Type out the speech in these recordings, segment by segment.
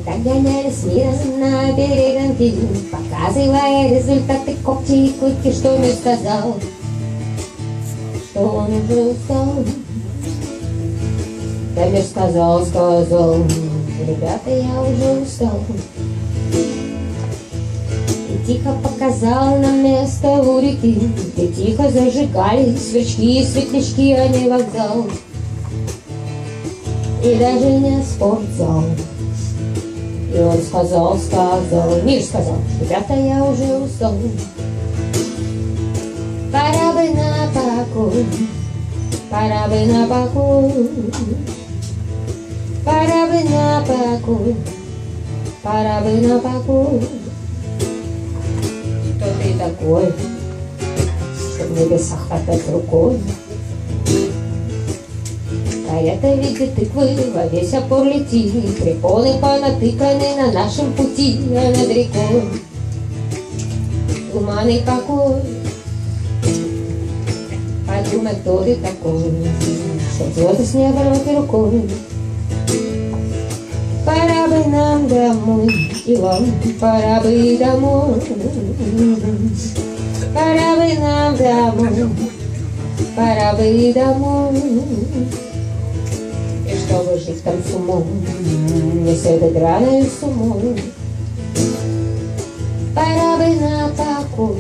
Так гонялись миром на перегонки, показывая результаты когти и клыки. Что мне сказал, что он уже устал. Да мне сказал, ребята, я уже устал. И тихо показал нам место у реки, где тихо зажигали сверчки и светлячки, а не вокзал. И даже не спортзал. И он сказал, Миш сказал, ребята, я уже устал. Пора бы на покой, пора бы на покой, пора бы на покой, пора бы на покой. Кто ты такой, что в небесах хватать рукой? А это видит тыквы, во весь опор лети, препоны понатыканы на нашем пути, а над рекой туман и покой. Подумай, кто ты такой, что звезды с неба рвать рукой. Пора бы нам домой, и вам пора бы домой. Пора бы нам домой, пора бы домой. И чтобы жить там с умом, не с этой драной сумой. Пора бы на покой,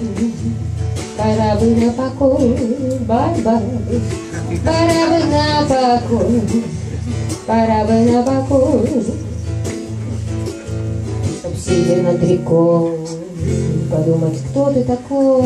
пора бы на покой, бай-бай. Пора бы на покой, пора бы на покой. Чтоб сидя над рекой, подумать, кто ты такой.